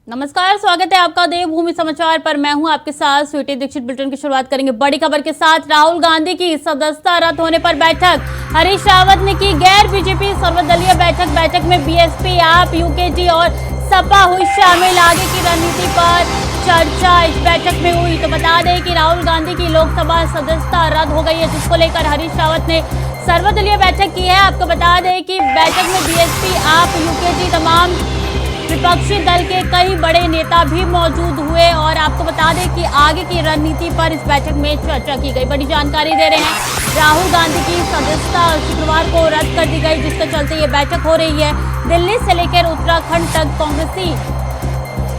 नमस्कार, स्वागत है आपका देवभूमि समाचार पर। मैं हूं आपके साथ स्वीटी दीक्षित। बुलेटिन की शुरुआत करेंगे बड़ी खबर के साथ। राहुल गांधी की सदस्यता रद्द होने पर बैठक, हरीश रावत ने की गैर बीजेपी सर्वदलीय बैठक में बीएसपी, आप, यूकेजी और सपा हुई शामिल। आगे की रणनीति पर चर्चा इस बैठक में हुई। तो बता दें कि राहुल गांधी की लोकसभा सदस्यता रद्द हो गई है, जिसको लेकर हरीश रावत ने सर्वदलीय बैठक की है। आपको बता दें कि बैठक में बीएसपी, आप, यूकेजी, तमाम विपक्षी दल के कई बड़े नेता भी मौजूद हुए और आपको बता दें कि आगे की रणनीति पर इस बैठक में चर्चा की गई। बड़ी जानकारी दे रहे हैं, राहुल गांधी की सदस्यता शुक्रवार को रद्द कर दी गई, जिसके चलते ये बैठक हो रही है। दिल्ली से लेकर उत्तराखंड तक कांग्रेसी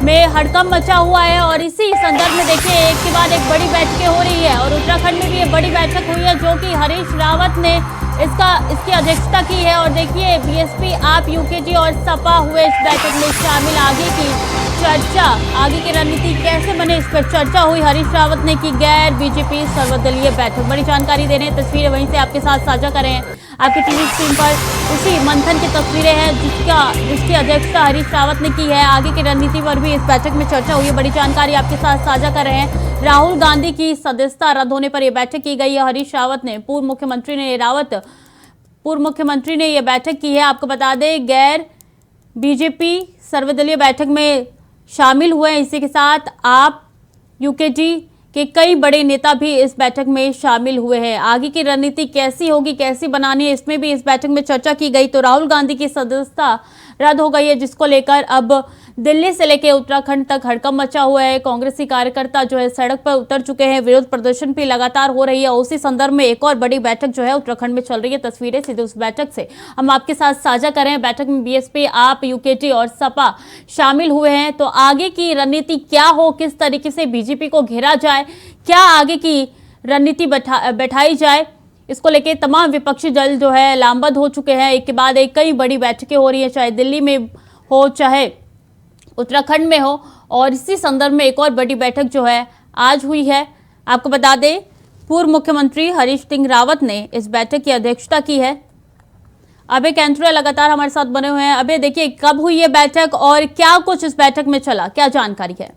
में हड़कंप मचा हुआ है और इसी संदर्भ में देखिए एक के बाद एक बड़ी बैठकें हो रही है और उत्तराखंड में भी ये बड़ी बैठक हुई है, जो कि हरीश रावत ने इसकी अध्यक्षता की है। और देखिए बीएसपी, आप, यूकेजी और सपा हुए इस बैठक में शामिल। आगे की चर्चा, आगे की रणनीति कैसे बने, इस पर चर्चा हुई। हरीश रावत ने की गैर बीजेपी सर्वदलीय बैठक। बड़ी जानकारी दे रहे हैं, तस्वीरें वहीं से आपके साथ साझा कर रहे हैं। आपके टीवी स्क्रीन पर उसी मंथन की तस्वीरें हैं जिसकी अध्यक्षता हरीश रावत ने की है। आगे की रणनीति पर भी इस बैठक में चर्चा हुई है। बड़ी जानकारी आपके साथ साझा कर रहे हैं। राहुल गांधी की सदस्यता रद्द होने पर यह बैठक की गई है। हरीश रावत ने पूर्व मुख्यमंत्री ने यह बैठक की है। आपको बता दें गैर बीजेपी सर्वदलीय बैठक में शामिल हुए हैं। इसी के साथ आप, यूकेजी के कई बड़े नेता भी इस बैठक में शामिल हुए हैं। आगे की रणनीति कैसी होगी, कैसी बनानी है, इसमें भी इस बैठक में चर्चा की गई। तो राहुल गांधी की सदस्यता रद्द हो गई है, जिसको लेकर अब दिल्ली से लेकर उत्तराखंड तक हड़कंप मचा हुआ है। कांग्रेसी कार्यकर्ता जो है सड़क पर उतर चुके हैं। विरोध प्रदर्शन भी लगातार हो रही है। उसी संदर्भ में एक और बड़ी बैठक जो है उत्तराखंड में चल रही है। तस्वीरें सीधे उस बैठक से हम आपके साथ साझा कर रहे हैं। बैठक में बीएसपी, आप, यूकेजी और सपा शामिल हुए हैं। तो आगे की रणनीति क्या हो, किस तरीके से बीजेपी को घेरा जाए, क्या आगे की रणनीति बैठाई जाए, इसको लेकर तमाम विपक्षी दल जो है लामबंद हो चुके हैं। एक के बाद एक कई बड़ी बैठकें हो रही है, चाहे दिल्ली में हो चाहे उत्तराखंड में हो। और इसी संदर्भ में एक और बड़ी बैठक जो है आज हुई है। आपको बता दें पूर्व मुख्यमंत्री हरीश सिंह रावत ने इस बैठक की अध्यक्षता की है। अभय कैंथुरा लगातार हमारे साथ बने हुए हैं। अभय, देखिए कब हुई ये बैठक और क्या कुछ इस बैठक में चला, क्या जानकारी है?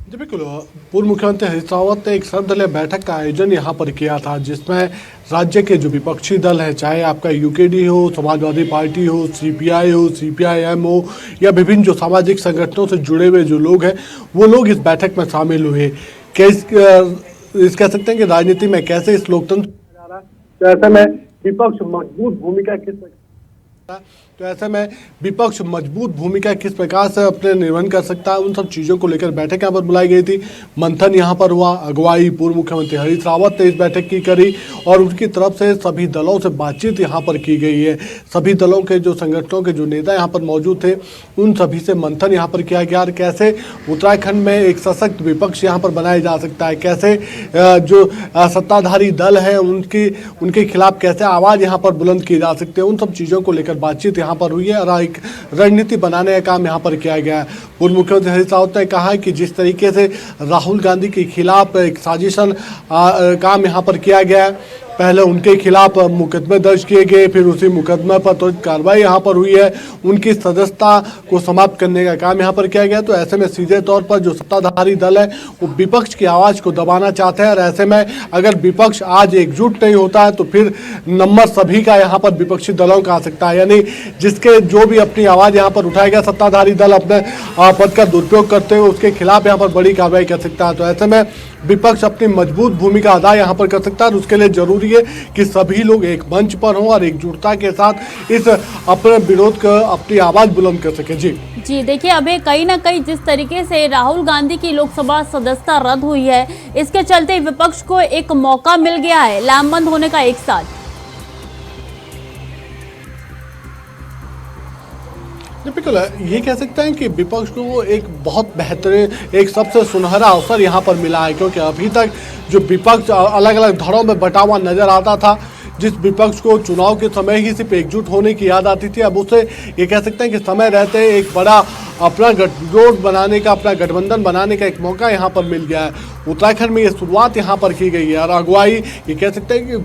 जी बिल्कुल, पूर्व मुख्यमंत्री हरीश रावत ने एक सर्वदलीय बैठक का आयोजन यहाँ पर किया था, जिसमें राज्य के जो विपक्षी दल है, चाहे आपका यूकेडी हो, समाजवादी पार्टी हो, सीपीआई हो, सीपीआईएम हो या विभिन्न जो सामाजिक संगठनों से जुड़े हुए जो लोग हैं, वो लोग इस बैठक में शामिल हुए। कह सकते हैं कि राजनीति में कैसे इस लोकतंत्र जा रहा है, तो ऐसे में विपक्ष मजबूत भूमिका किस प्रकार से अपने निर्वहन कर सकता है, उन सब चीज़ों को लेकर बैठक यहाँ पर बुलाई गई थी। मंथन यहाँ पर हुआ। अगुवाई पूर्व मुख्यमंत्री हरीश रावत ने इस बैठक की करी और उनकी तरफ से सभी दलों से बातचीत यहाँ पर की गई है। सभी दलों के जो संगठनों के जो नेता यहाँ पर मौजूद थे, उन सभी से मंथन यहाँ पर किया गया और कैसे उत्तराखंड में एक सशक्त विपक्ष यहाँ पर बनाया जा सकता है, कैसे जो सत्ताधारी दल है उनके खिलाफ कैसे आवाज़ यहाँ पर बुलंद की जा सकती है, उन सब चीज़ों को लेकर बातचीत यहाँ पर हुई है और एक रणनीति बनाने का काम यहाँ पर किया गया है। पूर्व मुख्यमंत्री हरीश रावत ने कहा है कि जिस तरीके से राहुल गांधी के खिलाफ एक साजिशन काम यहाँ पर किया गया है, पहले उनके खिलाफ मुकदमे दर्ज किए गए, फिर उसी मुकदमे पर त्वरित कार्रवाई यहाँ पर हुई है, उनकी सदस्यता को समाप्त करने का काम यहाँ पर किया गया। तो ऐसे में सीधे तौर पर जो सत्ताधारी दल है वो विपक्ष की आवाज़ को दबाना चाहते हैं और ऐसे में अगर विपक्ष आज एकजुट नहीं होता है तो फिर नंबर सभी का यहाँ पर विपक्षी दलों का आ सकता है, यानी जिसके जो भी अपनी आवाज़ यहाँ पर उठाएगा सत्ताधारी दल अपने पद का दुरुपयोग करते हुए उसके खिलाफ यहाँ पर बड़ी कार्रवाई कर सकता है। तो ऐसे में विपक्ष अपनी मजबूत भूमिका अदा यहाँ पर कर सकता है और उसके लिए जरूरी है कि सभी लोग एक मंच पर हों और एकजुटता के साथ इस अपने विरोध का अपनी आवाज बुलंद कर सके। जी देखिए, अभी कहीं ना कहीं जिस तरीके से राहुल गांधी की लोकसभा सदस्यता रद्द हुई है, इसके चलते विपक्ष को एक मौका मिल गया है लामबंद होने का एक साथ। बिल्कुल, ये कह सकते हैं कि विपक्ष को एक बहुत बेहतरीन, एक सबसे सुनहरा अवसर यहाँ पर मिला है, क्योंकि अभी तक जो विपक्ष अलग अलग धड़ों में बटा हुआ नजर आता था, जिस विपक्ष को चुनाव के समय ही सिर्फ एकजुट होने की याद आती थी, अब उसे ये कह सकते हैं कि समय रहते एक बड़ा अपना गठजोड़ बनाने का, अपना गठबंधन बनाने का एक मौका यहाँ पर मिल गया है। उत्तराखंड में ये शुरुआत यहाँ पर की गई है और अगुवाई ये कह सकते हैं कि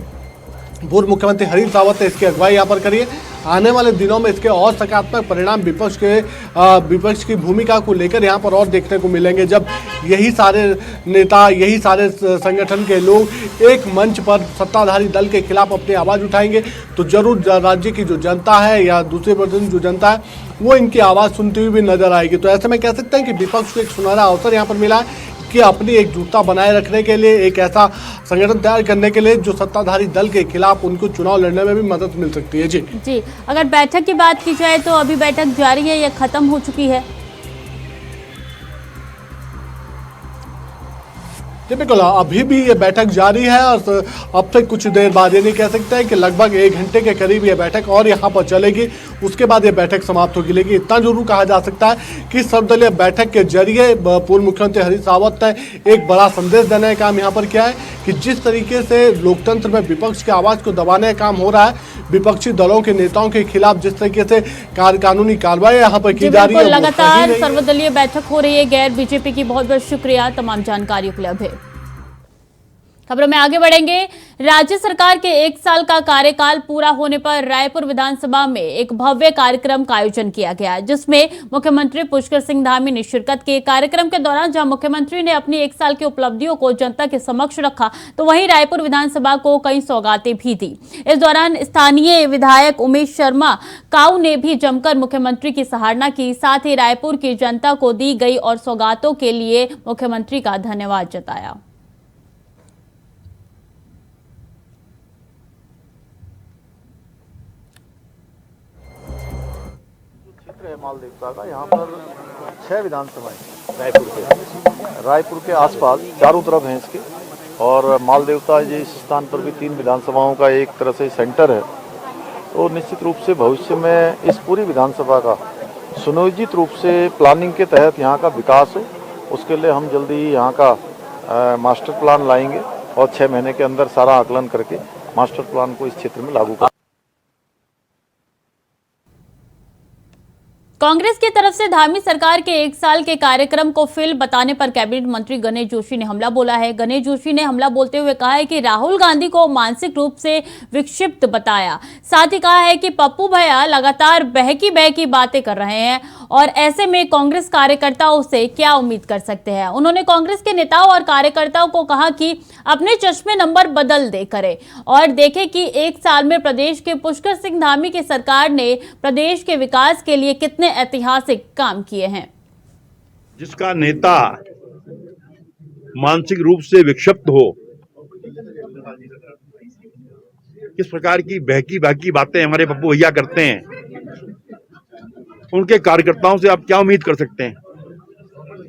पूर्व मुख्यमंत्री हरीश रावत ने इसकी अगुवाई यहाँ पर करी है। आने वाले दिनों में इसके और सकारात्मक परिणाम विपक्ष की भूमिका को लेकर यहाँ पर और देखने को मिलेंगे, जब यही सारे नेता, यही सारे संगठन के लोग एक मंच पर सत्ताधारी दल के खिलाफ अपनी आवाज़ उठाएंगे तो जरूर राज्य की जो जनता है या दूसरे वर्जन जो जनता है वो इनकी आवाज़ सुनती हुई भी नजर आएगी। तो ऐसे में कह सकते हैं कि विपक्ष को एक सुनहरा अवसर यहाँ पर मिला है कि अपनी एकजुटता बनाए रखने के लिए, एक ऐसा संगठन तैयार करने के लिए जो सत्ताधारी दल के खिलाफ उनको चुनाव लड़ने में भी मदद मिल सकती है। जी, अगर बैठक की बात की जाए तो अभी बैठक जारी है या खत्म हो चुकी है? जी बिल्कुल, अभी भी ये बैठक जारी है और अब से कुछ देर बाद, ये नहीं कह सकते हैं कि लगभग 1 घंटे के करीब ये बैठक और यहाँ पर चलेगी, उसके बाद ये बैठक समाप्त होगी। लेकिन इतना जरूर कहा जा सकता है कि सर्वदलीय बैठक के जरिए पूर्व मुख्यमंत्री हरीश रावत ने एक बड़ा संदेश देने का काम यहाँ पर किया है कि जिस तरीके से लोकतंत्र में विपक्ष की आवाज़ को दबाने का काम हो रहा है, विपक्षी दलों के नेताओं के खिलाफ जिस तरीके से कानूनी कार्रवाई यहाँ पर की जा रही है, लगातार सर्वदलीय बैठक हो रही है। गैर बीजेपी की बहुत बहुत शुक्रिया तमाम जानकारियों के लिए। अभी खबरों में आगे बढ़ेंगे। राज्य सरकार के 1 साल का कार्यकाल पूरा होने पर रायपुर विधानसभा में एक भव्य कार्यक्रम का आयोजन किया गया, जिसमें मुख्यमंत्री पुष्कर सिंह धामी ने शिरकत की। कार्यक्रम के दौरान जहां मुख्यमंत्री ने अपनी 1 साल की उपलब्धियों को जनता के समक्ष रखा, तो वहीं रायपुर विधानसभा को कई सौगातें भी दी। इस दौरान स्थानीय विधायक उमेश शर्मा काऊ ने भी जमकर मुख्यमंत्री की सराहना की, साथ ही रायपुर की जनता को दी गई और सौगातों के लिए मुख्यमंत्री का धन्यवाद जताया। माल देवता का यहाँ पर 6 विधानसभाएं रायपुर के आसपास चारों तरफ हैं इसके, और माल देवता जिस स्थान पर भी 3 विधानसभाओं का एक तरह से सेंटर है। तो निश्चित रूप से भविष्य में इस पूरी विधानसभा का सुनियोजित रूप से प्लानिंग के तहत यहाँ का विकास हो, उसके लिए हम जल्दी ही यहाँ का मास्टर प्लान लाएंगे और 6 महीने के अंदर सारा आकलन करके मास्टर प्लान को इस क्षेत्र में लागू करेंगे। कांग्रेस की तरफ से धामी सरकार के 1 साल के कार्यक्रम को फेल बताने पर कैबिनेट मंत्री गणेश जोशी ने हमला बोला है। गणेश जोशी ने हमला बोलते हुए कहा है कि राहुल गांधी को मानसिक रूप से विक्षिप्त बताया। साथ ही कहा है कि पप्पू भैया लगातार बहकी बातें कर रहे हैं और ऐसे में कांग्रेस कार्यकर्ताओं से क्या उम्मीद कर सकते हैं। उन्होंने कांग्रेस के नेताओं और कार्यकर्ताओं को कहा कि अपने चश्मे नंबर बदल दे करें और देखें कि 1 साल में प्रदेश के पुष्कर सिंह धामी की सरकार ने प्रदेश के विकास के लिए कितने ऐतिहासिक काम किए हैं। जिसका नेता मानसिक रूप से विक्षिप्त हो, किस प्रकार की बहकी बातें हमारे पप्पू भैया करते हैं, उनके कार्यकर्ताओं से आप क्या उम्मीद कर सकते हैं।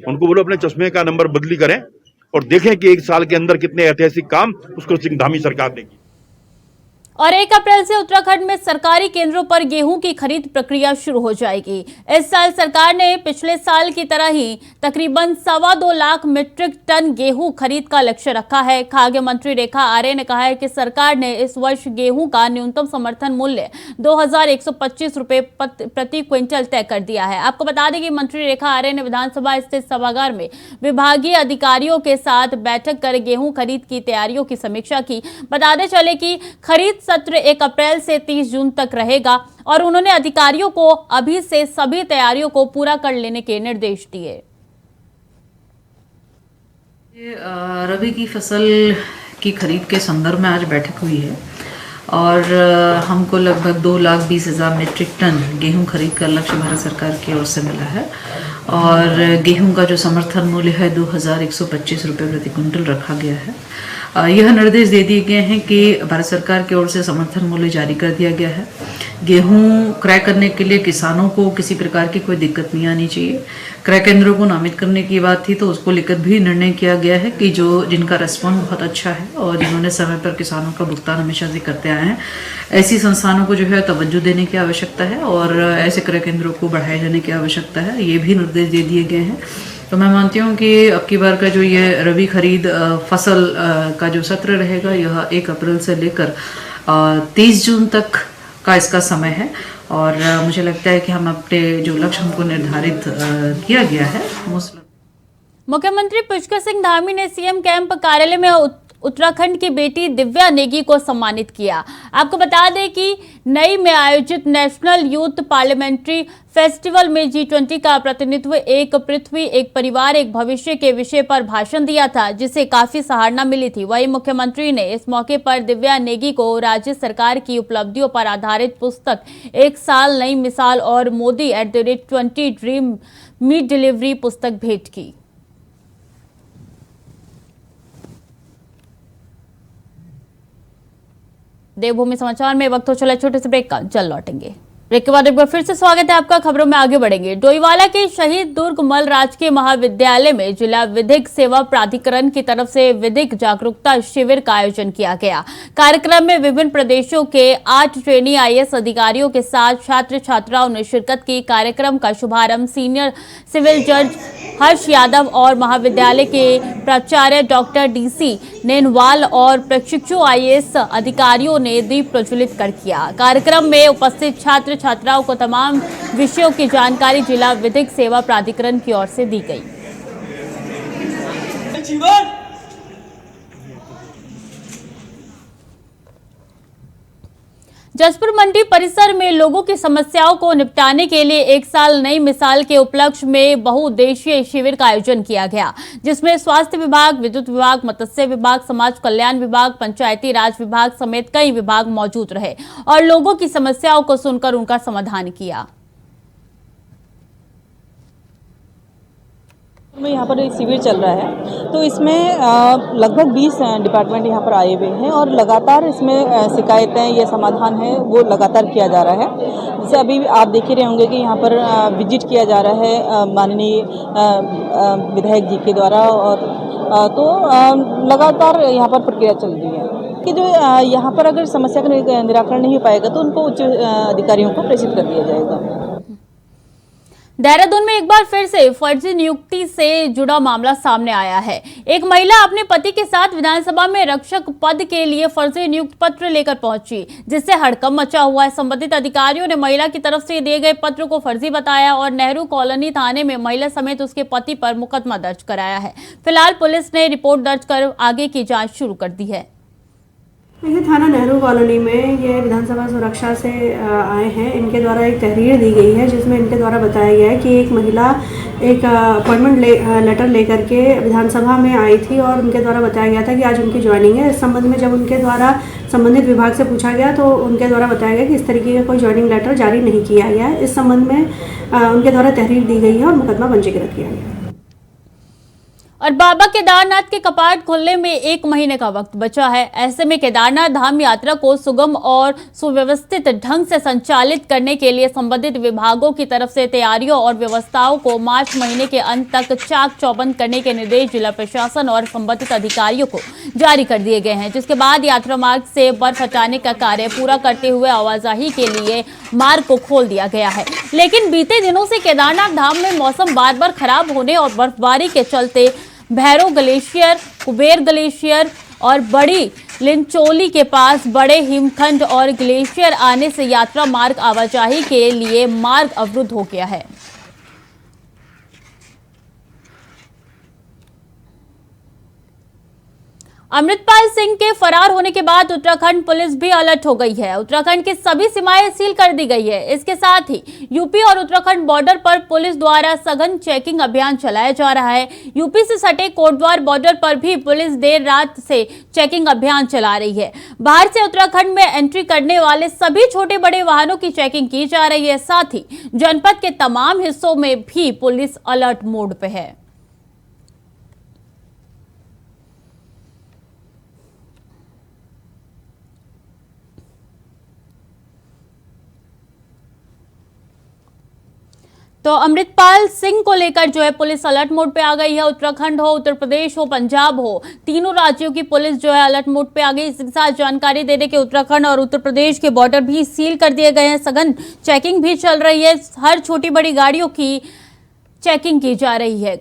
उनको बोलो अपने चश्मे का नंबर बदली करें और देखें कि 1 साल के अंदर कितने ऐतिहासिक काम पुष्कर सिंह धामी सरकार देगी। और 1 अप्रैल से उत्तराखंड में सरकारी केंद्रों पर गेहूं की खरीद प्रक्रिया शुरू हो जाएगी। इस साल सरकार ने पिछले साल की तरह ही तकरीबन 2.25 लाख मीट्रिक टन गेहूं खरीद का लक्ष्य रखा है। खाद्य मंत्री रेखा आर्य ने कहा है कि सरकार ने इस वर्ष गेहूं का न्यूनतम समर्थन मूल्य 2125 रुपए प्रति क्विंटल तय कर दिया है। आपको बता दें कि मंत्री रेखा आर्य ने विधानसभा स्थित सभागार में विभागीय अधिकारियों के साथ बैठक कर गेहूं खरीद की तैयारियों की समीक्षा की। बताते चले कि खरीद सत्र 1 अप्रैल से 30 जून तक रहेगा और उन्होंने अधिकारियों को अभी से सभी तैयारियों को पूरा कर लेने के निर्देश दिए। रबी की फसल की खरीद के संदर्भ में आज बैठक हुई है और हमको लगभग 2,20,000 मीट्रिक टन गेहूं खरीद का लक्ष्य भारत सरकार की ओर से मिला है और गेहूं का जो समर्थन मूल्य है 2125 रुपये प्रति क्विंटल रखा गया है। यह निर्देश दे दिए गए हैं कि भारत सरकार की ओर से समर्थन मूल्य जारी कर दिया गया है। गेहूं क्रय करने के लिए किसानों को किसी प्रकार की कोई दिक्कत नहीं आनी चाहिए। क्रय केंद्रों को नामित करने की बात थी तो उसको लेकर भी निर्णय किया गया है कि जिनका रेस्पॉन्स बहुत अच्छा है और जिन्होंने समय पर किसानों का भुगतान हमेशा से करते आए हैं, ऐसी संस्थानों को जो है तवज्जो देने की आवश्यकता है और ऐसे क्रय केंद्रों को बढ़ाए जाने की आवश्यकता है। ये भी निर्देश दे दिए गए हैं। तो मैं मानती हूँ कि अब की बार का जो ये रबी खरीद फसल का जो सत्र रहेगा यह 1 अप्रैल से लेकर 30 जून तक का इसका समय है और मुझे लगता है कि हम अपने जो लक्ष्य हमको निर्धारित किया गया है। मुख्यमंत्री पुष्कर सिंह धामी ने सीएम कैंप कार्यालय में उत्तराखंड की बेटी दिव्या नेगी को सम्मानित किया। आपको बता दें कि नई में आयोजित नेशनल यूथ पार्लियामेंट्री फेस्टिवल में G20 का प्रतिनिधित्व एक पृथ्वी एक परिवार एक भविष्य के विषय पर भाषण दिया था, जिसे काफी सराहना मिली थी। वहीं मुख्यमंत्री ने इस मौके पर दिव्या नेगी को राज्य सरकार की उपलब्धियों पर आधारित पुस्तक एक साल नई मिसाल और मोदी @20 ड्रीम मीट डिलीवरी पुस्तक भेंट की। देवभूमि समाचार में वक्त हो चला छोटे से ब्रेक का, जल्द लौटेंगे। ब्रेक के बाद एक बार फिर से स्वागत है आपका। खबरों में आगे बढ़ेंगे। डोईवाला के शहीद दुर्गमल राजकीय महाविद्यालय में जिला विधिक सेवा प्राधिकरण की तरफ से विधिक जागरूकता शिविर का आयोजन किया गया। कार्यक्रम में विभिन्न प्रदेशों के 8 ट्रेनी IAS अधिकारियों के साथ छात्र छात्राओं ने शिरकत की। कार्यक्रम का शुभारंभ सीनियर सिविल जज हर्ष यादव और महाविद्यालय के प्राचार्य डॉक्टर DC नेनवाल और प्रशिक्षु IAS अधिकारियों ने दीप प्रज्वलित कर किया। कार्यक्रम में उपस्थित छात्र छात्राओं को तमाम विषयों की जानकारी जिला विधिक सेवा प्राधिकरण की ओर से दी गई। जसपुर मंडी परिसर में लोगों की समस्याओं को निपटाने के लिए एक साल नई मिसाल के उपलक्ष्य में बहुउद्देशीय शिविर का आयोजन किया गया, जिसमें स्वास्थ्य विभाग, विद्युत विभाग, मत्स्य विभाग, समाज कल्याण विभाग, पंचायती राज विभाग समेत कई विभाग मौजूद रहे और लोगों की समस्याओं को सुनकर उनका समाधान किया। में यहाँ पर एक शिविर चल रहा है, तो इसमें लगभग 20 डिपार्टमेंट यहाँ पर आए हुए हैं और लगातार इसमें शिकायतें या समाधान है वो लगातार किया जा रहा है। जैसे अभी आप देख ही रहे होंगे कि यहाँ पर विजिट किया जा रहा है माननीय विधायक जी के द्वारा और तो लगातार यहाँ पर प्रक्रिया चल रही है कि जो यहाँ पर अगर समस्या का निराकरण नहीं हो पाएगा तो उनको उच्च अधिकारियों को प्रेषित कर दिया जाएगा। देहरादून में एक बार फिर से फर्जी नियुक्ति से जुड़ा मामला सामने आया है। एक महिला अपने पति के साथ विधानसभा में रक्षक पद के लिए फर्जी नियुक्ति पत्र लेकर पहुंची, जिससे हड़कंप मचा हुआ है। संबंधित अधिकारियों ने महिला की तरफ से दिए गए पत्र को फर्जी बताया और नेहरू कॉलोनी थाने में महिला समेत उसके पति पर मुकदमा दर्ज कराया है। फिलहाल पुलिस ने रिपोर्ट दर्ज कर आगे की जाँच शुरू कर दी है। ये थाना नेहरू कॉलोनी में ये विधानसभा सुरक्षा से आए हैं। इनके द्वारा एक तहरीर दी गई है जिसमें इनके द्वारा बताया गया है कि एक महिला एक अपॉइंटमेंट लेटर लेकर के विधानसभा में आई थी और उनके द्वारा बताया गया था कि आज उनकी ज्वाइनिंग है। इस संबंध में जब उनके द्वारा संबंधित विभाग से पूछा गया तो उनके द्वारा बताया गया कि इस तरीके का कोई ज्वाइनिंग लेटर जारी नहीं किया गया है। इस संबंध में उनके द्वारा तहरीर दी गई है और मुकदमा पंजीकृत किया गया है। और बाबा केदारनाथ के कपाट खुलने में 1 महीने का वक्त बचा है। ऐसे में केदारनाथ धाम यात्रा को सुगम और सुव्यवस्थित ढंग से संचालित करने के लिए संबंधित विभागों की तरफ से तैयारियों और व्यवस्थाओं को मार्च महीने के अंत तक चाक चौबंद करने के निर्देश जिला प्रशासन और संबंधित अधिकारियों को जारी कर दिए गए हैं, जिसके बाद यात्रा मार्ग से बर्फ हटाने का कार्य पूरा करते हुए आवाजाही के लिए मार्ग को खोल दिया गया है। लेकिन बीते दिनों से केदारनाथ धाम में मौसम बार बार खराब होने और बर्फबारी के चलते भैरव ग्लेशियर, कुबेर ग्लेशियर और बड़ी लिंचोली के पास बड़े हिमखंड और ग्लेशियर आने से यात्रा मार्ग आवाजाही के लिए मार्ग अवरुद्ध हो गया है। अमृतपाल सिंह के फरार होने के बाद उत्तराखंड पुलिस भी अलर्ट हो गई है। उत्तराखंड की सभी सीमाएं सील कर दी गई है। इसके साथ ही यूपी और उत्तराखंड बॉर्डर पर पुलिस द्वारा सघन चेकिंग अभियान चलाया जा रहा है। यूपी से सटे कोटद्वार बॉर्डर पर भी पुलिस देर रात से चेकिंग अभियान चला रही है। बाहर से उत्तराखंड में एंट्री करने वाले सभी छोटे बड़े वाहनों की चेकिंग की जा रही है। साथ ही जनपद के तमाम हिस्सों में भी पुलिस अलर्ट मोड पे है। तो अमृतपाल सिंह को लेकर जो है पुलिस अलर्ट मोड पे आ गई है। उत्तराखंड हो, उत्तर प्रदेश हो, पंजाब हो, तीनों राज्यों की पुलिस जो है अलर्ट मोड पे आ गई। इसके साथ जानकारी दे दें कि उत्तराखंड और उत्तर प्रदेश के बॉर्डर भी सील कर दिए गए हैं। सघन चेकिंग भी चल रही है। हर छोटी बड़ी गाड़ियों की चेकिंग की जा रही है।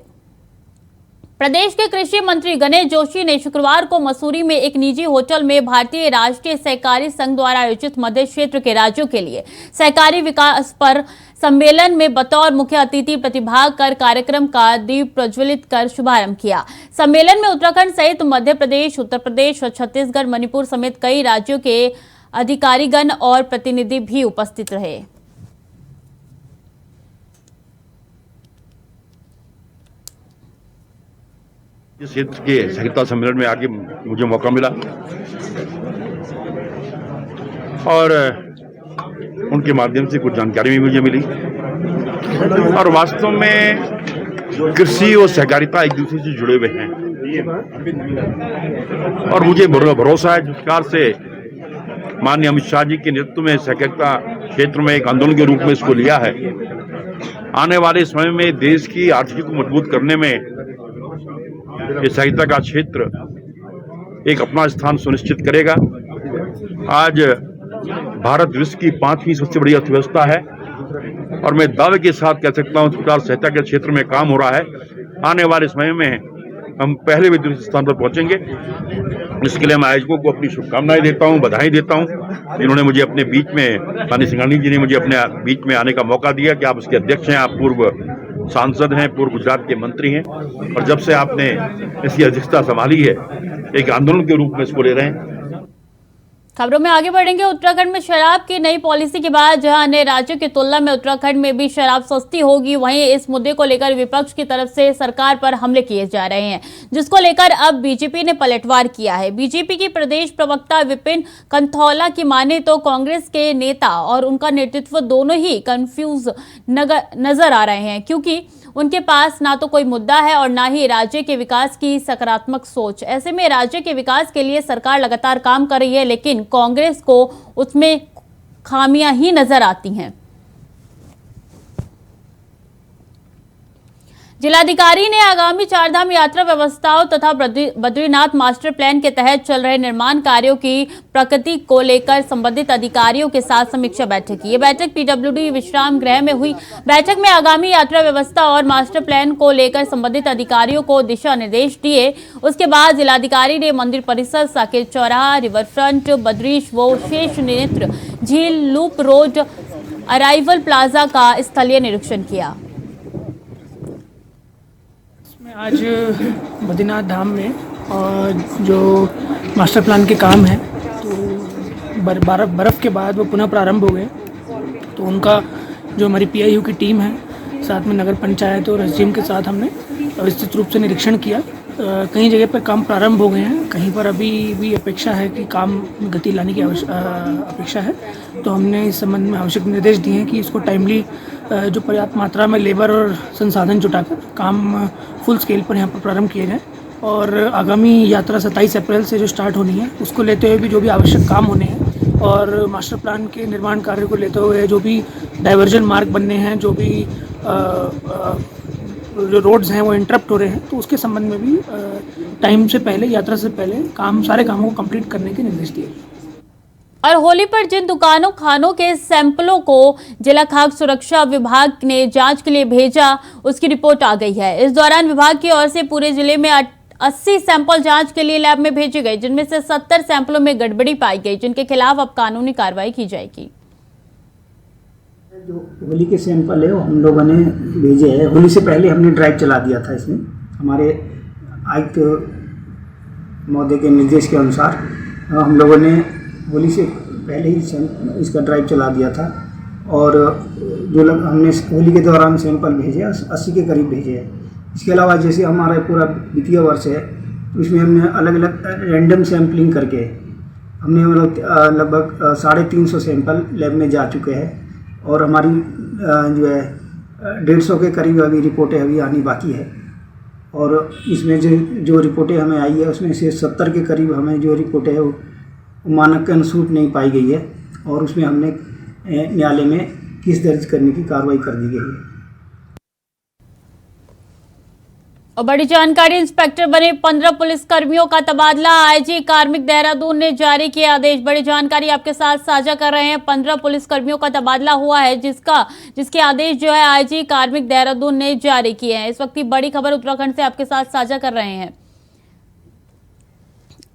प्रदेश के कृषि मंत्री गणेश जोशी ने शुक्रवार को मसूरी में एक निजी होटल में भारतीय राष्ट्रीय सहकारी संघ द्वारा आयोजित मध्य क्षेत्र के राज्यों के लिए सहकारी विकास पर सम्मेलन में बतौर मुख्य अतिथि प्रतिभाग कर कार्यक्रम का दीप प्रज्वलित कर शुभारंभ किया। सम्मेलन में उत्तराखंड सहित मध्य प्रदेश, उत्तर प्रदेश और छत्तीसगढ़, मणिपुर समेत कई राज्यों के अधिकारीगण और प्रतिनिधि भी उपस्थित रहे। इस क्षेत्र के सहकारिता सम्मेलन में आके मुझे मौका मिला और उनके माध्यम से कुछ जानकारी भी मुझे मिली और वास्तव में कृषि और सहकारिता एक दूसरे से जुड़े हुए हैं और मुझे भरोसा है जिस प्रकार से माननीय अमित शाह जी के नेतृत्व में सहकारिता क्षेत्र में एक आंदोलन के रूप में इसको लिया है। आने वाले समय में देश की आर्थिकी को मजबूत करने में ये सहकारिता का क्षेत्र एक अपना स्थान सुनिश्चित करेगा। आज भारत विश्व की 5वीं सबसे बड़ी अर्थव्यवस्था है और मैं दावे के साथ कह सकता हूं कि सहकारिता के क्षेत्र में काम हो रहा है। आने वाले समय में हम पहले भी दूसरे स्थान पर पहुंचेंगे। इसके लिए मैं आयोजकों को अपनी शुभकामनाएं देता हूं, बधाई देता हूं। इन्होंने मुझे अपने बीच में, माननीय सिंघानिया जी ने मुझे अपने बीच में आने का मौका दिया कि आप उसके अध्यक्ष हैं, आप पूर्व सांसद हैं, पूर्व गुजरात के मंत्री हैं और जब से आपने इसकी अध्यक्षता संभाली है एक आंदोलन के रूप में इसको ले रहे हैं। खबरों में आगे बढ़ेंगे। उत्तराखंड में शराब की नई पॉलिसी के बाद जहां अन्य राज्यों की तुलना में उत्तराखंड में भी शराब सस्ती होगी, वहीं इस मुद्दे को लेकर विपक्ष की तरफ से सरकार पर हमले किए जा रहे हैं, जिसको लेकर अब बीजेपी ने पलटवार किया है। बीजेपी की प्रदेश प्रवक्ता विपिन कंथौला की माने तो कांग्रेस के नेता और उनका नेतृत्व दोनों ही कंफ्यूज नजर आ रहे हैं, क्योंकि उनके पास ना तो कोई मुद्दा है और ना ही राज्य के विकास की सकारात्मक सोच। ऐसे में राज्य के विकास के लिए सरकार लगातार काम कर रही है, लेकिन कांग्रेस को उसमें खामियां ही नजर आती हैं। जिलाधिकारी ने आगामी चारधाम यात्रा व्यवस्थाओं तथा बद्रीनाथ मास्टर प्लान के तहत चल रहे निर्माण कार्यों की प्रगति को लेकर संबंधित अधिकारियों के साथ समीक्षा बैठक की। ये बैठक पीडब्ल्यूडी विश्राम गृह में हुई। बैठक में आगामी यात्रा व्यवस्था और मास्टर प्लान को लेकर संबंधित अधिकारियों को दिशा निर्देश दिए। उसके बाद जिलाधिकारी ने मंदिर परिसर, साकेत चौराहा, रिवर फ्रंट, बद्रीश व शेष नेत्र झील, लूप रोड, अराइवल प्लाजा का स्थलीय निरीक्षण किया। आज बद्रीनाथ धाम में और जो मास्टर प्लान के काम है तो बर्फ़ के बाद वो पुनः प्रारंभ हो गए, तो उनका जो हमारी पीआईयू की टीम है साथ में नगर पंचायत और एसडीएम के साथ हमने विस्तृत रूप से निरीक्षण किया। कई जगह पर काम प्रारंभ हो गए हैं, कहीं पर अभी भी अपेक्षा है कि काम में गति लाने की अपेक्षा है, तो हमने इस संबंध में आवश्यक निर्देश दिए हैं कि इसको टाइमली जो पर्याप्त मात्रा में लेबर और संसाधन जुटाकर काम फुल स्केल पर यहाँ पर प्रारंभ किए जाएँ और आगामी यात्रा 27 अप्रैल से जो स्टार्ट होनी है उसको लेते हुए भी जो भी आवश्यक काम होने हैं और मास्टर प्लान के निर्माण कार्य को लेते हुए जो भी डाइवर्जन मार्ग बनने हैं, जो भी जो रोड्स हैं वो इंटरप्ट हो रहे हैं, तो उसके संबंध में भी टाइम से पहले, यात्रा से पहले सारे कामों को कंप्लीट करने के निर्देश दिए। और होली पर जिन दुकानों खानों के सैंपलों को जिला खाद्य सुरक्षा विभाग ने जांच के लिए भेजा, उसकी रिपोर्ट आ गई है। इस दौरान विभाग की ओर से पूरे जिले में 80 सैंपल जांच के लिए लैब में भेजे गए, जिनमें से 70 सैंपलों में गड़बड़ी पाई गई, जिनके खिलाफ अब कानूनी कार्रवाई की जाएगी। जो होली के सैंपल है वो हम लोगों ने भेजे हैं। होली से पहले हमने ड्राइव चला दिया था। इसमें हमारे आयुक्त महोदय के निर्देश के अनुसार हम लोगों ने होली से पहले ही इसका ड्राइव चला दिया था और जो लोग हमने होली के दौरान सैंपल भेजे 80 के करीब भेजे हैं। इसके अलावा जैसे हमारा पूरा वित्तीय वर्ष है तो इसमें हमने अलग अलग रैंडम सैंपलिंग करके हमने लगभग 350 सैंपल लैब में जा चुके हैं और हमारी जो है 150 के करीब अभी रिपोर्टें अभी आनी बाकी है और इसमें जो रिपोर्टें हमें आई है उसमें से 70 के करीब हमें जो रिपोर्टें है वो मानक के अनुरूप नहीं पाई गई है और उसमें हमने न्यायालय में केस दर्ज करने की कार्रवाई कर दी गई है। और बड़ी जानकारी, इंस्पेक्टर बने 15 पुलिसकर्मियों का तबादला। आईजी कार्मिक देहरादून ने जारी किया आदेश। बड़ी जानकारी आपके साथ साझा कर रहे हैं। 15 पुलिसकर्मियों का तबादला हुआ है, जिसके आदेश जो है आईजी कार्मिक देहरादून ने जारी किए हैं। इस वक्त की बड़ी खबर उत्तराखंड से आपके साथ साझा कर रहे हैं।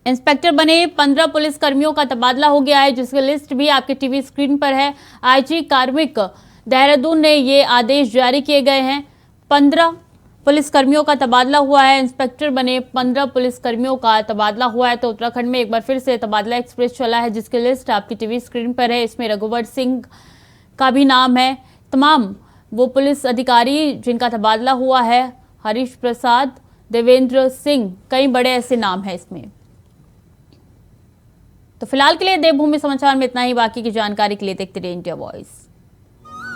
इंस्पेक्टर बने 15 पुलिसकर्मियों का तबादला हो गया है, जिसकी लिस्ट भी आपके टीवी स्क्रीन पर है। आईजी कार्मिक देहरादून ने ये आदेश जारी किए गए हैं। 15 पुलिसकर्मियों का तबादला हुआ है। इंस्पेक्टर बने 15 पुलिसकर्मियों का तबादला हुआ है। तो उत्तराखंड में एक बार फिर से तबादला एक्सप्रेस चला है, जिसकी लिस्ट आपकी टीवी स्क्रीन पर है। इसमें रघुवर सिंह का भी नाम है। तमाम वो पुलिस अधिकारी जिनका तबादला हुआ है, हरीश प्रसाद, देवेंद्र सिंह, कई बड़े ऐसे नाम हैं इसमें। तो फिलहाल के लिए देवभूमि समाचार में इतना ही। बाकी की जानकारी के लिए देखते रहिए इंडिया वॉइस।